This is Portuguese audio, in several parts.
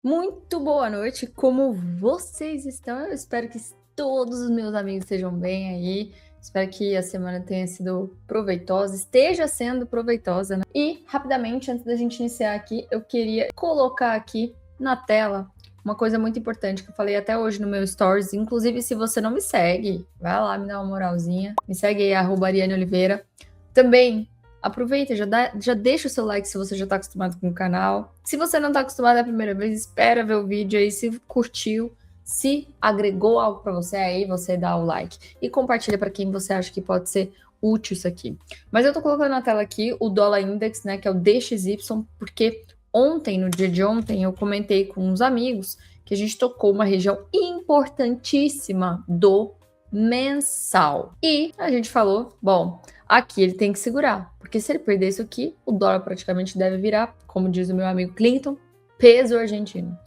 Muito boa noite, como vocês estão? Eu espero que todos os meus amigos estejam bem aí. Espero que a semana tenha sido proveitosa, esteja sendo proveitosa, né? E, rapidamente, antes da gente iniciar aqui, eu queria colocar aqui na tela uma coisa muito importante que eu falei até hoje no meu Stories. Inclusive, se você não me segue, vai lá me dá uma moralzinha. Me segue aí, @Ariane Oliveira. Também aproveita, já deixa o seu like se você já está acostumado com o canal. Se você não está acostumado a primeira vez, espera ver o vídeo aí, se curtiu, se agregou algo para você, aí você dá o like. E compartilha para quem você acha que pode ser útil isso aqui. Mas eu tô colocando na tela aqui o Dólar Index, né, que é o DXY, porque ontem, no dia de ontem, eu comentei com uns amigos que a gente tocou uma região importantíssima do mensal. E a gente falou, bom, aqui ele tem que segurar, porque se ele perder isso aqui, o dólar praticamente deve virar, como diz o meu amigo Clinton, peso argentino.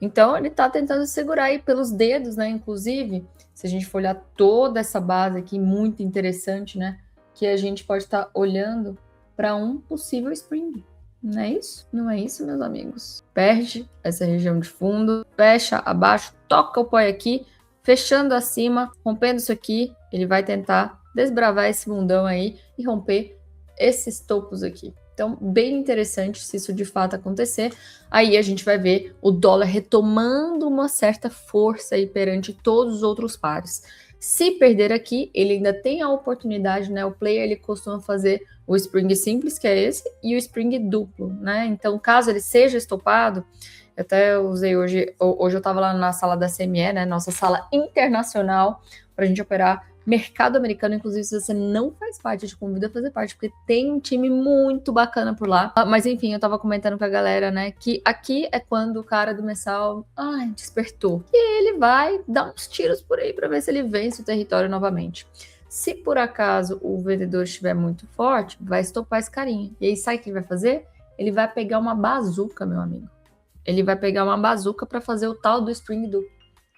Então ele tá tentando segurar aí pelos dedos, né? Inclusive, se a gente for olhar toda essa base aqui, muito interessante, né? Que a gente pode estar olhando para um possível spring. Não é isso? Não é isso, meus amigos? Perde essa região de fundo, fecha abaixo, toca o poi aqui, fechando acima, rompendo isso aqui, ele vai tentar desbravar esse mundão aí e romper esses topos aqui. Então, bem interessante se isso de fato acontecer. Aí a gente vai ver o dólar retomando uma certa força aí perante todos os outros pares. Se perder aqui, ele ainda tem a oportunidade, né? O player ele costuma fazer o spring simples, que é esse, e o spring duplo, né? Então, caso ele seja estopado, eu até usei hoje eu estava lá na sala da CME, né? Nossa sala internacional, para a gente operar mercado americano. Inclusive, se você não faz parte, eu te convido a fazer parte, porque tem um time muito bacana por lá. Mas enfim, eu tava comentando com a galera, né, que aqui é quando o cara do mensal, despertou. E ele vai dar uns tiros por aí para ver se ele vence o território novamente. Se por acaso o vendedor estiver muito forte, vai estopar esse carinha. E aí, sabe o que ele vai fazer? Ele vai pegar uma bazuca, meu amigo. Ele vai pegar uma bazuca para fazer o tal do spring duplo,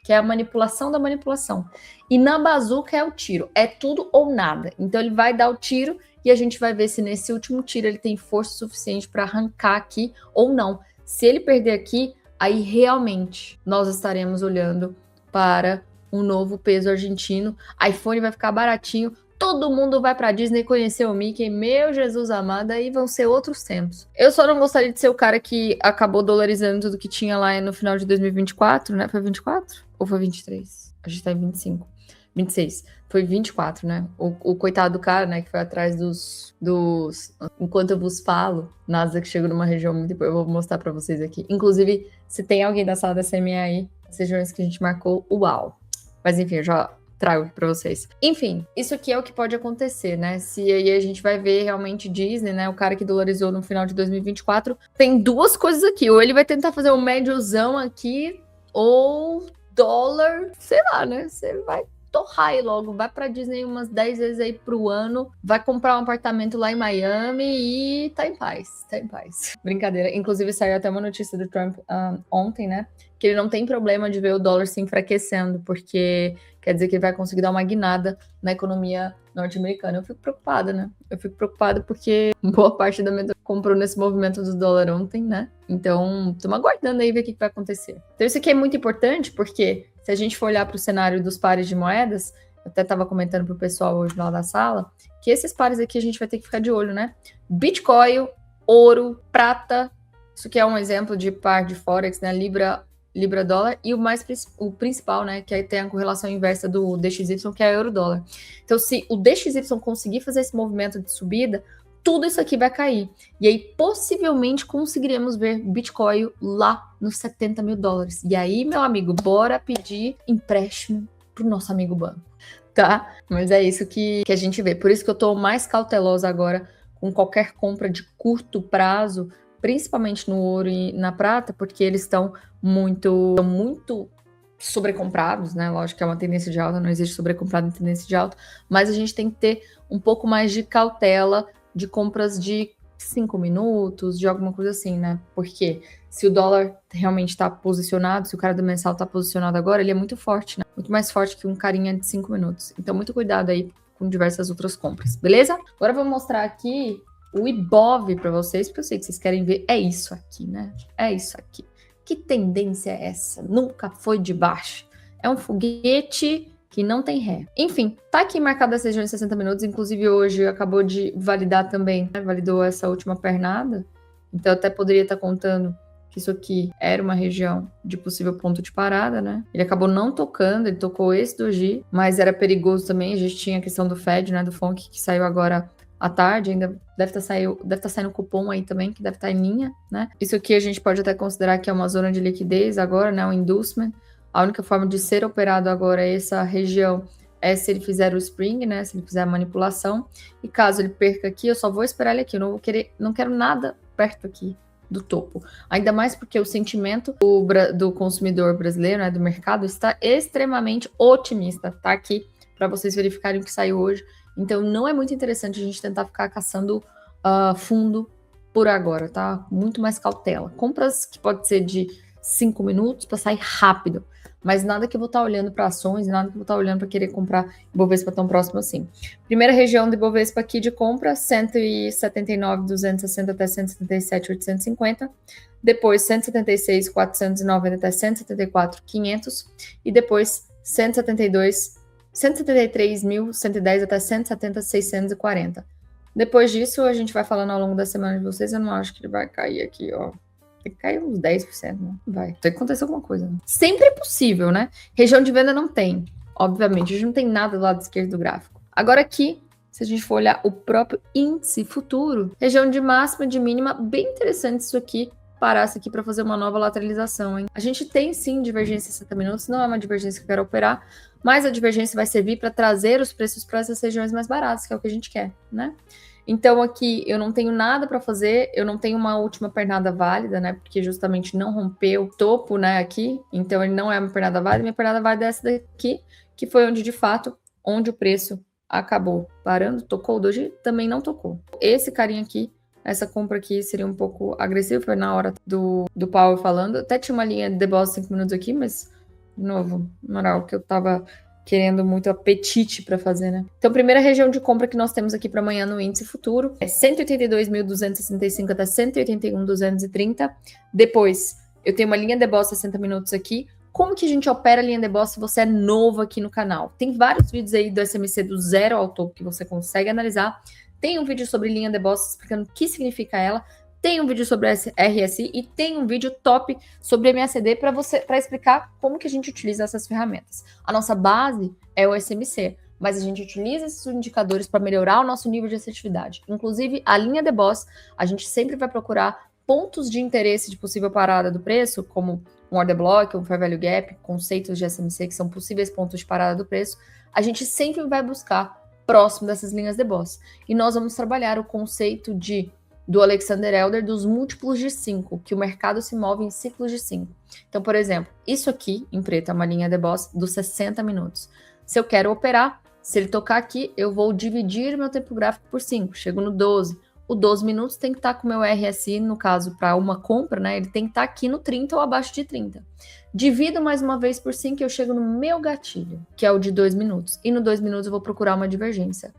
que é a manipulação da manipulação. E na bazuca é o tiro, é tudo ou nada. Então ele vai dar o tiro e a gente vai ver se nesse último tiro ele tem força suficiente para arrancar aqui ou não. Se ele perder aqui, aí realmente nós estaremos olhando para um novo peso argentino. iPhone vai ficar baratinho, todo mundo vai pra Disney conhecer o Mickey, meu Jesus amado, aí vão ser outros tempos. Eu só não gostaria de ser o cara que acabou dolarizando tudo que tinha lá no final de 2024, né? Foi 24? Ou foi 23? A gente tá em 25. 26. Foi 24, né? O coitado do cara, né? Que foi atrás dos... Enquanto eu vos falo, Nasdaq chegou numa região muito... Eu vou mostrar pra vocês aqui. Inclusive, se tem alguém da sala da CME aí, sejam esses que a gente marcou, uau! Mas enfim, eu já trago aqui pra vocês. Enfim, isso aqui é o que pode acontecer, né? Se aí a gente vai ver realmente Disney, né? O cara que dolarizou no final de 2024. Tem duas coisas aqui. Ou ele vai tentar fazer um médiozão aqui, ou dólar, sei lá, né? Você vai torrar aí logo. Vai pra Disney umas 10 vezes aí pro ano. Vai comprar um apartamento lá em Miami e tá em paz. Tá em paz. Brincadeira. Inclusive saiu até uma notícia do Trump ontem, né? Que ele não tem problema de ver o dólar se enfraquecendo, porque quer dizer que ele vai conseguir dar uma guinada na economia norte-americana. Eu fico preocupada, né? Eu fico preocupada porque boa parte da minha comprou nesse movimento do dólar ontem, né? Então, estamos aguardando aí ver o que vai acontecer. Então, isso aqui é muito importante porque se a gente for olhar para o cenário dos pares de moedas, eu até estava comentando para o pessoal hoje lá da sala, que esses pares aqui a gente vai ter que ficar de olho, né? Bitcoin, ouro, prata, isso aqui é um exemplo de par de Forex, né? Libra dólar, e o principal, né, que aí tem a correlação inversa do DXY, que é euro dólar. Então, se o DXY conseguir fazer esse movimento de subida, tudo isso aqui vai cair. E aí, possivelmente, conseguiremos ver Bitcoin lá nos 70 mil dólares. E aí, meu amigo, bora pedir empréstimo pro nosso amigo banco, tá? Mas é isso que a gente vê. Por isso que eu tô mais cautelosa agora com qualquer compra de curto prazo, principalmente no ouro e na prata, porque eles estão muito sobrecomprados, né? Lógico que é uma tendência de alta, não existe sobrecomprado em tendência de alta, mas a gente tem que ter um pouco mais de cautela de compras de 5 minutos, de alguma coisa assim, né? Porque se o dólar realmente está posicionado, se o cara do mensal está posicionado agora, ele é muito forte, né? Muito mais forte que um carinha de 5 minutos. Então, muito cuidado aí com diversas outras compras, beleza? Agora eu vou mostrar aqui o Ibov para vocês, porque eu sei que vocês querem ver. É isso aqui, né? É isso aqui. Que tendência é essa? Nunca foi de baixo. É um foguete que não tem ré. Enfim, tá aqui marcado essa região de 60 minutos. Inclusive, hoje acabou de validar também, né? Validou essa última pernada. Então, eu até poderia estar contando que isso aqui era uma região de possível ponto de parada, né? Ele acabou não tocando, ele tocou esse doji, mas era perigoso também. A gente tinha a questão do Fed, né? Do FONC, que saiu agora à tarde, ainda deve estar saindo cupom aí também, que deve estar em linha, né? Isso aqui a gente pode até considerar que é uma zona de liquidez agora, né? Um inducement. A única forma de ser operado agora é essa região é se ele fizer o spring, né? Se ele fizer a manipulação. E caso ele perca aqui, eu só vou esperar ele aqui. Eu não quero nada perto aqui do topo. Ainda mais porque o sentimento do consumidor brasileiro, né? Do mercado, está extremamente otimista. Tá aqui para vocês verificarem o que saiu hoje. Então, não é muito interessante a gente tentar ficar caçando fundo por agora, tá? Muito mais cautela. Compras que pode ser de 5 minutos para sair rápido. Mas nada que eu vou estar olhando para ações, nada que eu vou estar olhando para querer comprar Ibovespa tão próximo assim. Primeira região do Ibovespa aqui de compra, 179.260 até 177.850. Depois, 176.490 até 174.500. E depois, 173.110 até 170.640. Depois disso, a gente vai falando ao longo da semana de vocês. Eu não acho que ele vai cair aqui, ó. Tem que cair uns 10%, né? Vai. Tem que acontecer alguma coisa, né? Sempre é possível, né? Região de venda não tem. Obviamente, a gente não tem nada do lado esquerdo do gráfico. Agora aqui, se a gente for olhar o próprio índice futuro, região de máxima e de mínima, bem interessante isso aqui. Parasse aqui para fazer uma nova lateralização, hein? A gente tem sim divergência em 60 minutos, não é uma divergência que eu quero operar, mas a divergência vai servir para trazer os preços para essas regiões mais baratas, que é o que a gente quer, né? Então aqui eu não tenho nada para fazer, eu não tenho uma última pernada válida, né? Porque justamente não rompeu o topo, né? Aqui, então ele não é uma pernada válida. Minha pernada válida é essa daqui, que foi onde de fato, onde o preço acabou parando, tocou o doji, também não tocou. Esse carinha aqui, essa compra aqui seria um pouco agressiva, foi na hora do Powell falando. Até tinha uma linha de depósito 5 minutos aqui, mas, de novo, não era algo que eu tava querendo muito apetite para fazer, né? Então, primeira região de compra que nós temos aqui para amanhã no índice futuro é 182.265 até 181.230. Depois, eu tenho uma linha de boss 60 minutos aqui. Como que a gente opera a linha de boss se você é novo aqui no canal? Tem vários vídeos aí do SMC do zero ao topo que você consegue analisar. Tem um vídeo sobre linha de boss explicando o que significa ela. Tem um vídeo sobre RSI e tem um vídeo top sobre MACD para explicar como que a gente utiliza essas ferramentas. A nossa base é o SMC, mas a gente utiliza esses indicadores para melhorar o nosso nível de assertividade. Inclusive, a linha de boss, a gente sempre vai procurar pontos de interesse de possível parada do preço, como um order block, um fair value gap, conceitos de SMC que são possíveis pontos de parada do preço. A gente sempre vai buscar próximo dessas linhas de boss. E nós vamos trabalhar o conceito do Alexander Elder dos múltiplos de 5, que o mercado se move em ciclos de 5. Então, por exemplo, isso aqui, em preto, é uma linha de boss dos 60 minutos. Se eu quero operar, se ele tocar aqui, eu vou dividir meu tempo gráfico por 5, chego no 12. O 12 minutos tem que estar com o meu RSI, no caso, para uma compra, né? Ele tem que estar aqui no 30 ou abaixo de 30. Divido mais uma vez por 5 e eu chego no meu gatilho, que é o de 2 minutos. E no 2 minutos eu vou procurar uma divergência.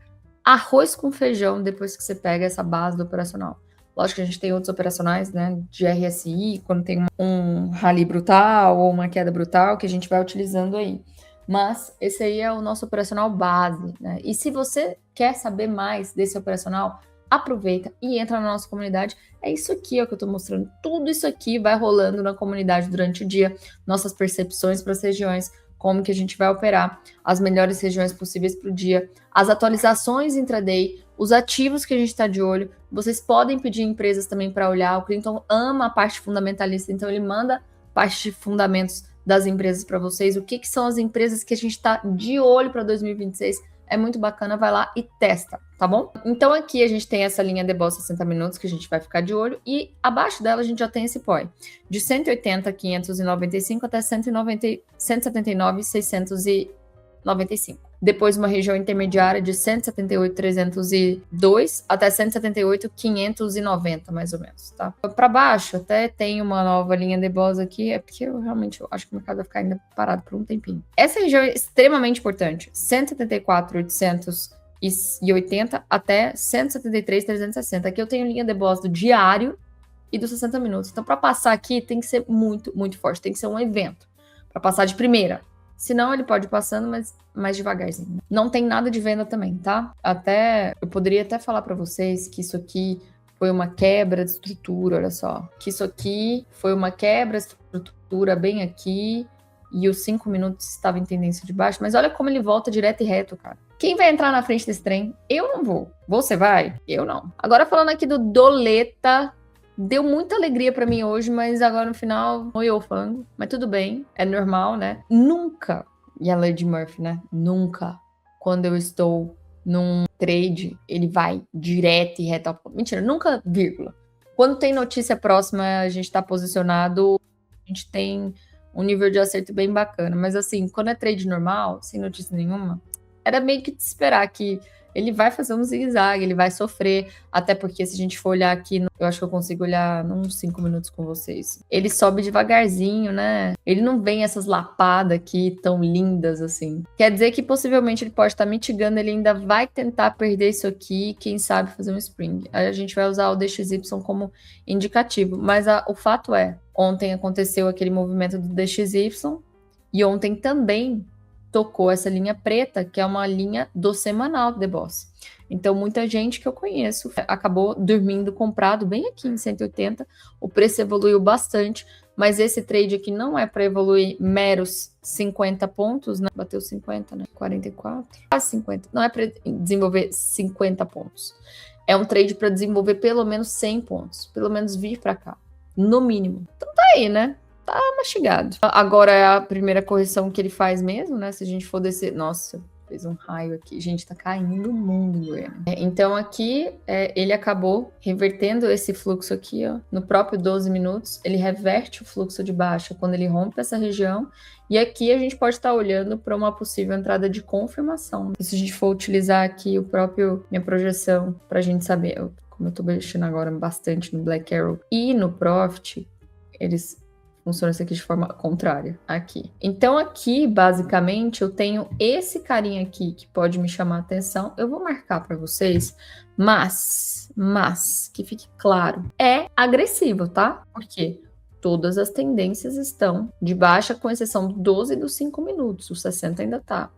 Arroz com feijão depois que você pega essa base do operacional. Lógico que a gente tem outros operacionais, né, de RSI, quando tem um rally brutal ou uma queda brutal, que a gente vai utilizando aí. Mas esse aí é o nosso operacional base, né? E se você quer saber mais desse operacional, aproveita e entra na nossa comunidade. É isso aqui ó, que eu estou mostrando. Tudo isso aqui vai rolando na comunidade durante o dia. Nossas percepções para as regiões, como que a gente vai operar as melhores regiões possíveis para o dia, as atualizações intraday, os ativos que a gente está de olho. Vocês podem pedir empresas também para olhar. O Clinton ama a parte fundamentalista, então ele manda parte de fundamentos das empresas para vocês. O que são as empresas que a gente está de olho para 2026? É muito bacana, vai lá e testa, tá bom? Então aqui a gente tem essa linha de boss 60 minutos que a gente vai ficar de olho e abaixo dela a gente já tem esse POI de 180.595 até 179.695. Depois uma região intermediária de 178.302 até 178.590, mais ou menos, tá? Para baixo até tem uma nova linha de boss aqui, é porque eu realmente acho que o mercado vai ficar ainda parado por um tempinho. Essa região é extremamente importante, 174.880 até 173.360. Aqui eu tenho linha de boss do diário e dos 60 minutos. Então, para passar aqui, tem que ser muito, muito forte. Tem que ser um evento para passar de primeira. Senão, ele pode ir passando, mas mais devagarzinho. Não tem nada de venda também, tá? Eu poderia até falar para vocês que isso aqui foi uma quebra de estrutura, olha só. Que isso aqui foi uma quebra de estrutura bem aqui e os 5 minutos estava em tendência de baixo. Mas olha como ele volta direto e reto, cara. Quem vai entrar na frente desse trem? Eu não vou. Você vai? Eu não. Agora falando aqui do Doleta, deu muita alegria pra mim hoje, mas agora no final, noiou o fango. Mas tudo bem, é normal, né? Nunca, e a lei de Murphy, né? Nunca, quando eu estou num trade, ele vai direto e reto ao ponto. Mentira, nunca vírgula. Quando tem notícia próxima, a gente tá posicionado, a gente tem um nível de acerto bem bacana. Mas assim, quando é trade normal, sem notícia nenhuma, era meio que de esperar que ele vai fazer um zigue-zague, ele vai sofrer, até porque se a gente for olhar aqui, eu acho que eu consigo olhar uns 5 minutos com vocês. Ele sobe devagarzinho, né? Ele não vem essas lapadas aqui tão lindas assim. Quer dizer que possivelmente ele pode estar mitigando, ele ainda vai tentar perder isso aqui, quem sabe fazer um spring. Aí a gente vai usar o DXY como indicativo, mas o fato é, ontem aconteceu aquele movimento do DXY e ontem também tocou essa linha preta, que é uma linha do semanal do The Boss. Então, muita gente que eu conheço acabou dormindo comprado bem aqui em 180. O preço evoluiu bastante, mas esse trade aqui não é para evoluir meros 50 pontos, né? Bateu 50, né? 44, quase 50. Não é para desenvolver 50 pontos. É um trade para desenvolver pelo menos 100 pontos, pelo menos vir para cá, no mínimo. Então tá aí, né? Tá mastigado. Agora é a primeira correção que ele faz mesmo, né? Se a gente for descer... Nossa, fez um raio aqui. Gente, tá caindo o mundo, Goiânia. Então aqui, ele acabou revertendo esse fluxo aqui, ó. No próprio 12 minutos, ele reverte o fluxo de baixa quando ele rompe essa região. E aqui a gente pode estar olhando para uma possível entrada de confirmação. E se a gente for utilizar aqui minha projeção para a gente saber, como eu tô mexendo agora bastante no Black Arrow e no Profit, eles... funciona isso aqui de forma contrária, aqui. Então aqui, basicamente, eu tenho esse carinha aqui que pode me chamar a atenção. Eu vou marcar para vocês, mas, que fique claro, é agressivo, tá? Por quê? Todas as tendências estão de baixa, com exceção do 12 e dos 5 minutos. O 60 ainda tá.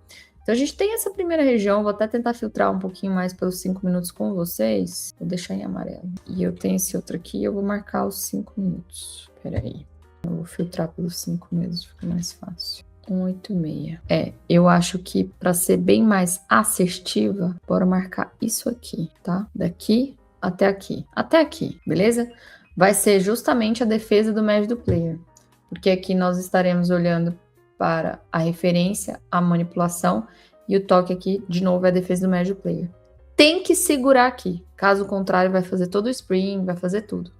Então a gente tem essa primeira região, vou até tentar filtrar um pouquinho mais pelos 5 minutos com vocês. Vou deixar em amarelo. E eu tenho esse outro aqui, eu vou marcar os 5 minutos. Peraí. Eu vou filtrar pelos 5 mesmo, fica mais fácil. 186. Eu acho que para ser bem mais assertiva, bora marcar isso aqui, tá? Daqui até aqui. Até aqui, beleza? Vai ser justamente a defesa do médio do player. Porque aqui nós estaremos olhando para a referência, a manipulação, e o toque aqui, de novo, é a defesa do médio player. Tem que segurar aqui. Caso contrário, vai fazer todo o spring, vai fazer tudo.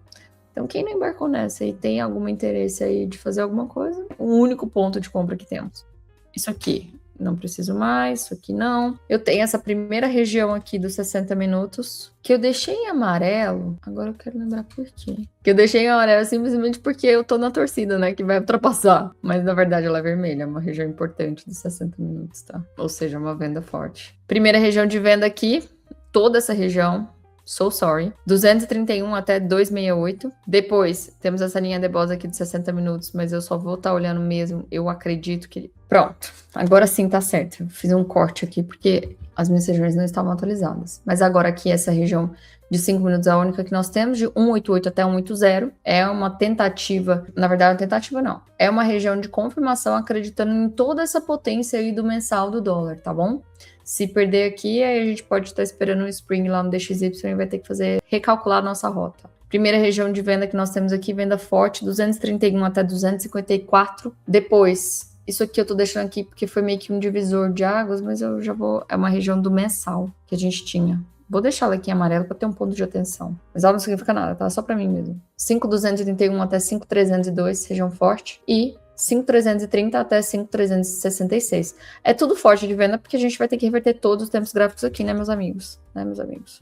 Então, quem não embarcou nessa e tem algum interesse aí de fazer alguma coisa, o único ponto de compra que temos. Isso aqui, não preciso mais, isso aqui não. Eu tenho essa primeira região aqui dos 60 minutos, que eu deixei em amarelo. Agora eu quero lembrar por quê. Que eu deixei em amarelo simplesmente porque eu tô na torcida, né, que vai ultrapassar. Mas, na verdade, ela é vermelha, é uma região importante dos 60 minutos, tá? Ou seja, uma venda forte. Primeira região de venda aqui, toda essa região. So sorry. 231 até 268. Depois, temos essa linha de boss aqui de 60 minutos, mas eu só vou estar olhando mesmo. Eu acredito que... Pronto. Agora sim tá certo. Eu fiz um corte aqui porque as minhas regiões não estavam atualizadas. Mas agora aqui, essa região de 5 minutos, a única que nós temos, de 188 até 180, é uma tentativa... Na verdade, uma tentativa não. É uma região de confirmação acreditando em toda essa potência aí do mensal do dólar, tá bom? Se perder aqui, aí a gente pode estar esperando um spring lá no DXY e vai ter que recalcular a nossa rota. Primeira região de venda que nós temos aqui, venda forte, 231 até 254. Depois, isso aqui eu tô deixando aqui porque foi meio que um divisor de águas, mas eu já vou... É uma região do mensal que a gente tinha. Vou deixar ela aqui em amarelo para ter um ponto de atenção. Mas ela não significa nada, tá? Só para mim mesmo. 5.231 até 5.302, região forte. E 5.330 até 5.366. É tudo forte de venda, porque a gente vai ter que reverter todos os tempos gráficos aqui, né, meus amigos?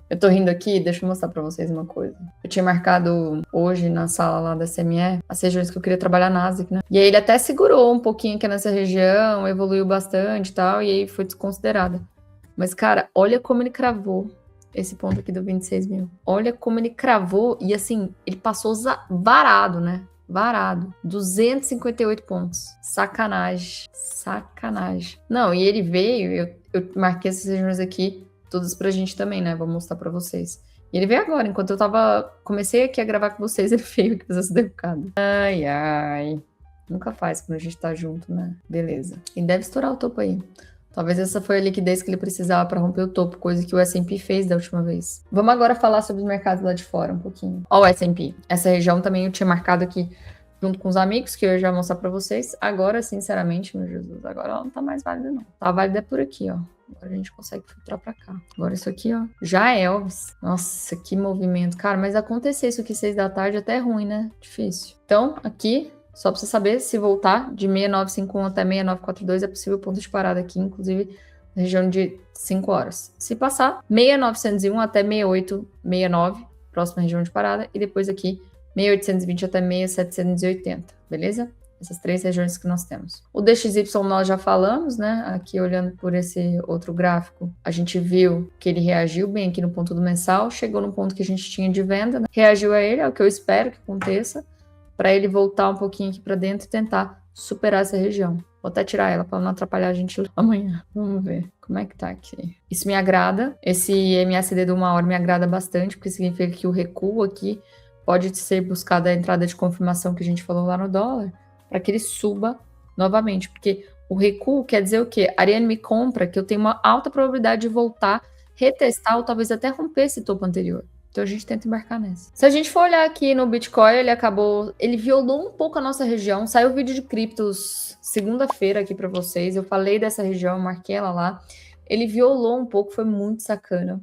Eu tô rindo aqui, deixa eu mostrar pra vocês uma coisa. Eu tinha marcado hoje na sala lá da CME as regiões que eu queria trabalhar na Nasdaq, né? E aí ele até segurou um pouquinho aqui nessa região, evoluiu bastante e tal, e aí foi desconsiderada. Mas, cara, olha como ele cravou esse ponto aqui do 26 mil. Olha como ele cravou e assim, ele passou varado, né? Varado. 258 pontos. Sacanagem. Sacanagem. Não, e ele veio, eu marquei essas regiões aqui, todas pra gente também, né? Vou mostrar pra vocês. E ele veio agora, enquanto eu comecei aqui a gravar com vocês, ele veio aqui fazer essa derrocada. Ai, ai. Nunca faz quando a gente tá junto, né? Beleza. E deve estourar o topo aí. Talvez essa foi a liquidez que ele precisava para romper o topo, coisa que o S&P fez da última vez. Vamos agora falar sobre os mercados lá de fora um pouquinho. Ó, o S&P. Essa região também eu tinha marcado aqui junto com os amigos, que eu já vou mostrar para vocês. Agora, sinceramente, meu Jesus, agora ela não tá mais válida, não. Tá válida por aqui, ó. Agora a gente consegue filtrar pra cá. Agora isso aqui, ó, já é Elvis. Nossa, que movimento. Cara, mas acontecer isso aqui 6 da tarde até é ruim, né? Difícil. Então, aqui, só pra você saber, se voltar de 6951 até 6942 é possível ponto de parada aqui, inclusive na região de 5 horas. Se passar, 6901 até 6869, próxima região de parada, e depois aqui 6820 até 6780, beleza? Essas 3 regiões que nós temos. O DXY nós já falamos, né? Aqui olhando por esse outro gráfico, a gente viu que ele reagiu bem aqui no ponto do mensal, chegou no ponto que a gente tinha de venda, né? Reagiu a ele, é o que eu espero que aconteça, para ele voltar um pouquinho aqui para dentro e tentar superar essa região. Vou até tirar ela para não atrapalhar a gente amanhã. Vamos ver como é que tá aqui. Isso me agrada. Esse MACD de 1 hora me agrada bastante, porque significa que o recuo aqui pode ser buscada a entrada de confirmação que a gente falou lá no dólar, para que ele suba novamente, porque o recuo quer dizer o quê? A Ariane me compra que eu tenho uma alta probabilidade de voltar, retestar ou talvez até romper esse topo anterior. Então a gente tenta embarcar nessa. Se a gente for olhar aqui no Bitcoin, ele violou um pouco a nossa região. Saiu o vídeo de criptos segunda-feira aqui para vocês. Eu falei dessa região, marquei ela lá. Ele violou um pouco, foi muito sacana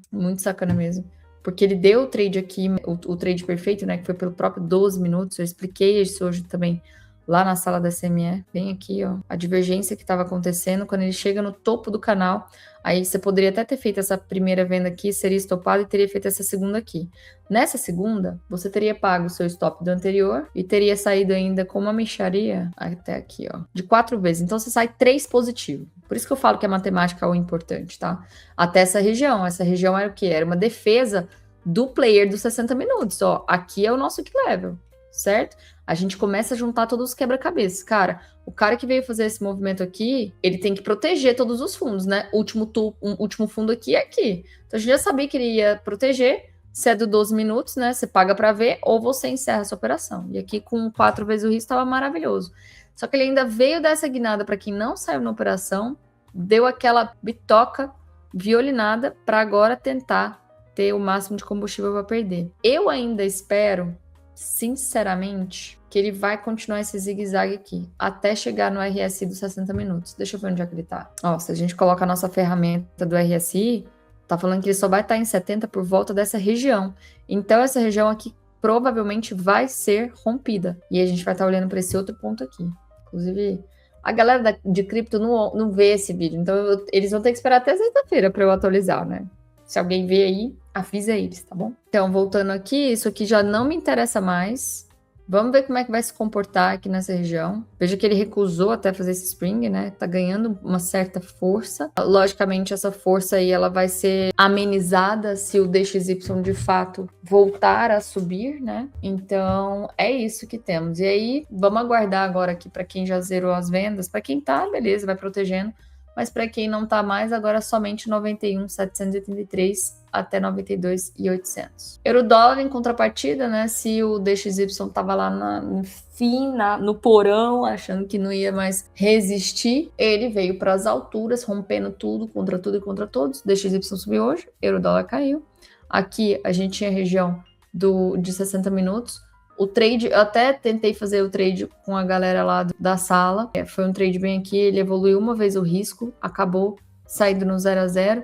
mesmo. Porque ele deu o trade aqui, o trade perfeito, né? Que foi pelo próprio 12 minutos. Eu expliquei isso hoje também lá na sala da CME, bem aqui, ó, a divergência que estava acontecendo quando ele chega no topo do canal. Aí você poderia até ter feito essa primeira venda aqui, seria estopado e teria feito essa segunda aqui. Nessa segunda, você teria pago o seu stop do anterior e teria saído ainda com uma mixaria até aqui, ó, de 4 vezes. Então você sai 3 positivo. Por isso que eu falo que a matemática é o importante, tá? Até essa região. Essa região era o quê? Era uma defesa do player dos 60 minutos. Ó, aqui é o nosso key level, certo? A gente começa a juntar todos os quebra-cabeças. Cara, o cara que veio fazer esse movimento aqui, ele tem que proteger todos os fundos, né? O último fundo aqui é aqui. Então a gente já sabia que ele ia proteger. Se é do 12 minutos, né? Você paga para ver ou você encerra essa operação. E aqui com 4 vezes o risco estava maravilhoso. Só que ele ainda veio dessa guinada para quem não saiu na operação, deu aquela bitoca violinada para agora tentar ter o máximo de combustível para perder. Eu ainda espero, sinceramente, que ele vai continuar esse zigue-zague aqui, até chegar no RSI dos 60 minutos. Deixa eu ver onde é que ele tá. Ó, se a gente coloca a nossa ferramenta do RSI, tá falando que ele só vai estar em 70 por volta dessa região. Então, essa região aqui provavelmente vai ser rompida. E a gente vai estar olhando para esse outro ponto aqui. Inclusive, a galera de cripto não vê esse vídeo. Então, eles vão ter que esperar até sexta-feira para eu atualizar, né? Se alguém vê aí, avisa eles, tá bom? Então, voltando aqui, isso aqui já não me interessa mais. Vamos ver como é que vai se comportar aqui nessa região. Veja que ele recusou até fazer esse spring, né? Tá ganhando uma certa força. Logicamente, essa força aí, ela vai ser amenizada se o DXY de fato voltar a subir, né? Então, é isso que temos. E aí, vamos aguardar agora aqui para quem já zerou as vendas. Para quem tá, beleza, vai protegendo. Mas para quem não tá mais, agora somente 91.783 até 92.800. Euro-dólar em contrapartida, né? Se o DXY tava lá no fim, no porão, achando que não ia mais resistir, ele veio para as alturas, rompendo tudo e contra todos. DXY subiu hoje, euro-dólar caiu. Aqui a gente tinha a região de 60 minutos. O trade, eu até tentei fazer o trade com a galera lá da sala. Foi um trade bem aqui, ele evoluiu uma vez o risco, acabou saindo no 0 a 0.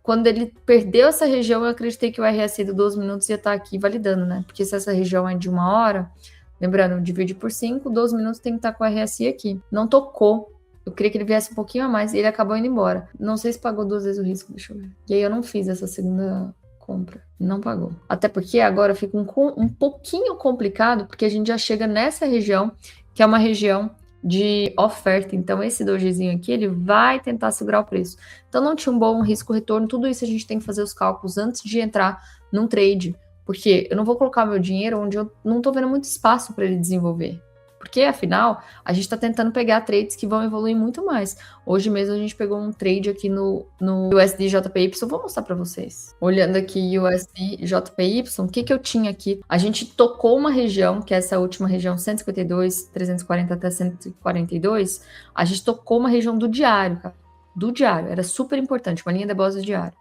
Quando ele perdeu essa região, eu acreditei que o RSI do 12 minutos ia estar aqui validando, né? Porque se essa região é de 1 hora, lembrando, divide por 5, 12 minutos tem que estar com o RSI aqui. Não tocou. Eu queria que ele viesse um pouquinho a mais e ele acabou indo embora. Não sei se pagou 2 vezes o risco, deixa eu ver. E aí eu não fiz essa segunda compra. Não pagou. Até porque agora fica um pouquinho complicado, porque a gente já chega nessa região, que é uma região de oferta. Então, esse dojizinho aqui, ele vai tentar segurar o preço. Então, não tinha um bom risco-retorno. Tudo isso a gente tem que fazer os cálculos antes de entrar num trade. Porque eu não vou colocar meu dinheiro onde eu não tô vendo muito espaço para ele desenvolver. Porque, afinal, a gente está tentando pegar trades que vão evoluir muito mais. Hoje mesmo a gente pegou um trade aqui no USD JPY, vou mostrar para vocês. Olhando aqui USD JPY, o que eu tinha aqui? A gente tocou uma região, que é essa última região 152, 340 até 142, a gente tocou uma região do diário, cara. Do diário, era super importante, uma linha de depósito diário.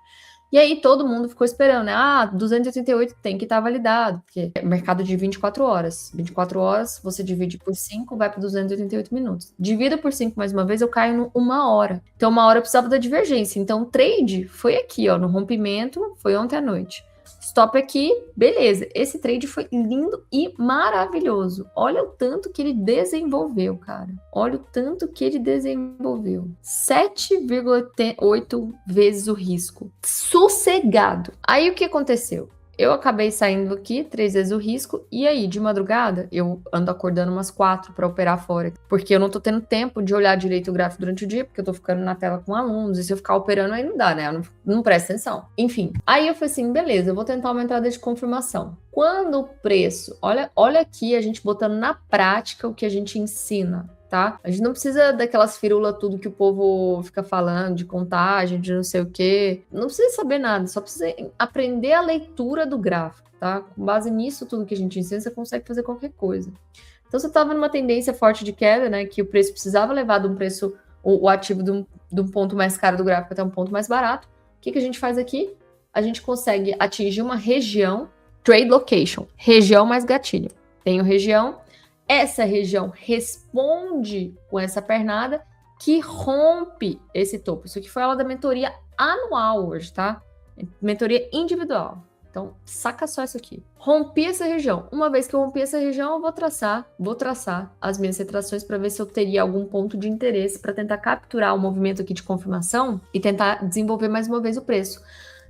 E aí todo mundo ficou esperando, né? 288 tem que estar validado, porque é mercado de 24 horas. 24 horas, você divide por 5, vai para 288 minutos. Divida por 5 mais uma vez, eu caio no 1 hora. Então, 1 hora eu precisava da divergência. Então, o trade foi aqui, ó, no rompimento, foi ontem à noite. Stop aqui, beleza. Esse trade foi lindo e maravilhoso. Olha o tanto que ele desenvolveu, cara. Olha o tanto que ele desenvolveu. 7,8 vezes o risco. Sossegado. Aí o que aconteceu? Eu acabei saindo aqui 3 vezes o risco, e aí, de madrugada, eu ando acordando umas 4 para operar fora, porque eu não tô tendo tempo de olhar direito o gráfico durante o dia, porque eu tô ficando na tela com alunos, e se eu ficar operando aí não dá, né? Eu não presta atenção. Enfim, aí eu falei assim, beleza, eu vou tentar uma entrada de confirmação. Quando o preço, olha aqui a gente botando na prática o que a gente ensina, tá? A gente não precisa daquelas firulas tudo que o povo fica falando, de contagem, de não sei o quê. Não precisa saber nada, só precisa aprender a leitura do gráfico, tá? Com base nisso, tudo que a gente ensina, você consegue fazer qualquer coisa. Então, você estava numa tendência forte de queda, né? Que o preço precisava levar de um preço, o ativo de um ponto mais caro do gráfico até um ponto mais barato. O que a gente faz aqui? A gente consegue atingir uma região, trade location, região mais gatilho. Tenho região. Essa região responde com essa pernada que rompe esse topo. Isso aqui foi aula da mentoria anual hoje, tá? Mentoria individual. Então, saca só isso aqui. Rompi essa região. Uma vez que eu rompi essa região, eu vou traçar as minhas retrações para ver se eu teria algum ponto de interesse para tentar capturar o movimento aqui de confirmação e tentar desenvolver mais uma vez o preço.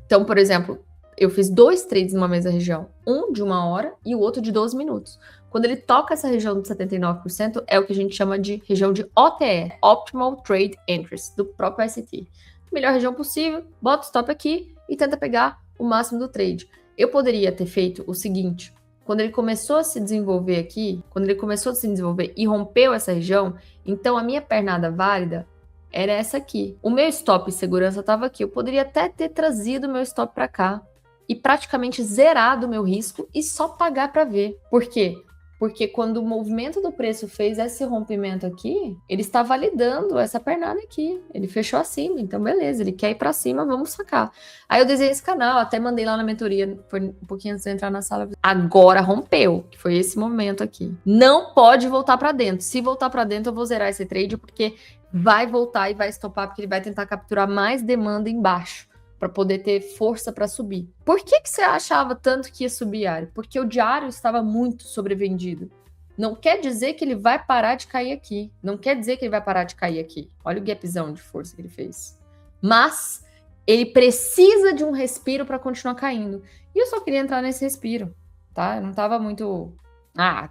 Então, por exemplo, eu fiz 2 trades numa mesma região. Um de 1 hora e o outro de 12 minutos. Quando ele toca essa região de 79%, é o que a gente chama de região de OTE, Optimal Trade Entries, do próprio ST. Melhor região possível, bota o stop aqui e tenta pegar o máximo do trade. Eu poderia ter feito o seguinte, quando ele começou a se desenvolver aqui, quando ele começou a se desenvolver e rompeu essa região, então a minha pernada válida era essa aqui. O meu stop segurança estava aqui. Eu poderia até ter trazido o meu stop para cá e praticamente zerado o meu risco e só pagar para ver. Por quê? Porque quando o movimento do preço fez esse rompimento aqui, ele está validando essa pernada aqui. Ele fechou acima, então beleza, ele quer ir para cima, vamos sacar. Aí eu desenhei esse canal, até mandei lá na mentoria, foi um pouquinho antes de entrar na sala. Agora rompeu, que foi esse momento aqui. Não pode voltar para dentro. Se voltar para dentro, eu vou zerar esse trade, porque vai voltar e vai estopar, porque ele vai tentar capturar mais demanda embaixo, para poder ter força para subir. Por que você achava tanto que ia subir diário? Porque o diário estava muito sobrevendido. Não quer dizer que ele vai parar de cair aqui. Não quer dizer que ele vai parar de cair aqui. Olha o gapzão de força que ele fez. Mas ele precisa de um respiro para continuar caindo. E eu só queria entrar nesse respiro, tá? Eu não estava muito...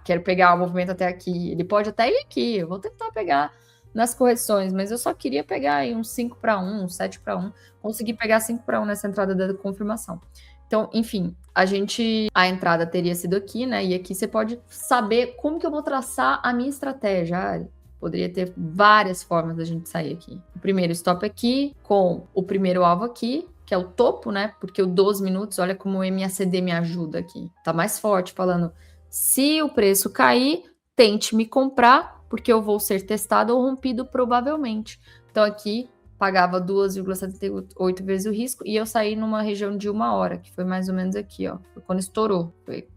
quero pegar o movimento até aqui. Ele pode até ir aqui. Eu vou tentar pegar nas correções, mas eu só queria pegar aí um 5-1, um 7-1, consegui pegar 5-1 nessa entrada da confirmação. Então, enfim, a entrada teria sido aqui, né? E aqui você pode saber como que eu vou traçar a minha estratégia. Poderia ter várias formas da gente sair aqui. O primeiro stop aqui, com o primeiro alvo aqui, que é o topo, né? Porque o 12 minutos, olha como o MACD me ajuda aqui. Tá mais forte, falando, se o preço cair, tente me comprar, porque eu vou ser testado ou rompido provavelmente. Então aqui pagava 2,78 vezes o risco e eu saí numa região de 1 hora, que foi mais ou menos aqui, ó. Foi quando estourou. Foi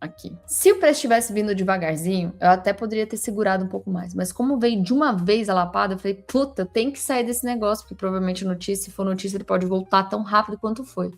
aqui. Se o preço tivesse vindo devagarzinho, eu até poderia ter segurado um pouco mais. Mas como veio de uma vez a lapada, eu falei, puta, eu tenho que sair desse negócio, porque provavelmente notícia, se for notícia, ele pode voltar tão rápido quanto foi.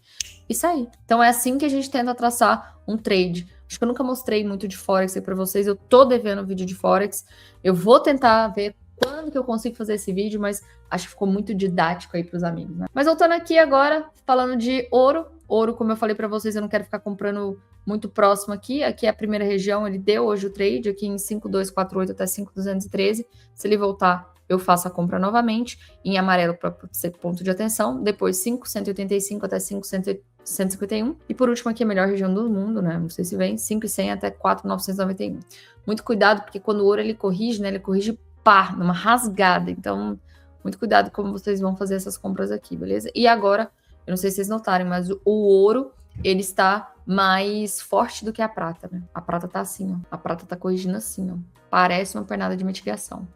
E sair. Então é assim que a gente tenta traçar um trade. Acho que eu nunca mostrei muito de Forex aí pra vocês. Eu tô devendo um vídeo de Forex. Eu vou tentar ver quando que eu consigo fazer esse vídeo, mas acho que ficou muito didático aí pros amigos, né? Mas voltando aqui agora, falando de ouro. Ouro, como eu falei pra vocês, eu não quero ficar comprando muito próximo aqui. Aqui é a primeira região, ele deu hoje o trade aqui em 5,248 até 5,213. Se ele voltar, eu faço a compra novamente. Em amarelo para ser ponto de atenção. Depois 5,185 até 5,151. E por último aqui a melhor região do mundo, né? Não sei se vem, 5,100 até 4,991. Muito cuidado, porque quando o ouro ele corrige, né? Ele corrige pá, numa rasgada. Então, muito cuidado como vocês vão fazer essas compras aqui, beleza? E agora, eu não sei se vocês notarem, mas o ouro, ele está mais forte do que a prata, né? A prata tá assim, ó. A prata tá corrigindo assim, ó. Parece uma pernada de mitigação.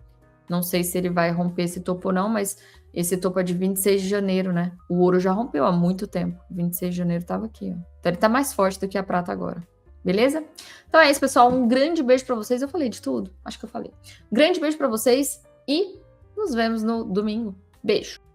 Não sei se ele vai romper esse topo ou não, mas esse topo é de 26 de janeiro, né? O ouro já rompeu há muito tempo. 26 de janeiro tava aqui, ó. Então ele tá mais forte do que a prata agora. Beleza? Então é isso, pessoal. Um grande beijo pra vocês. Eu falei de tudo? Acho que eu falei. Grande beijo pra vocês e nos vemos no domingo. Beijo!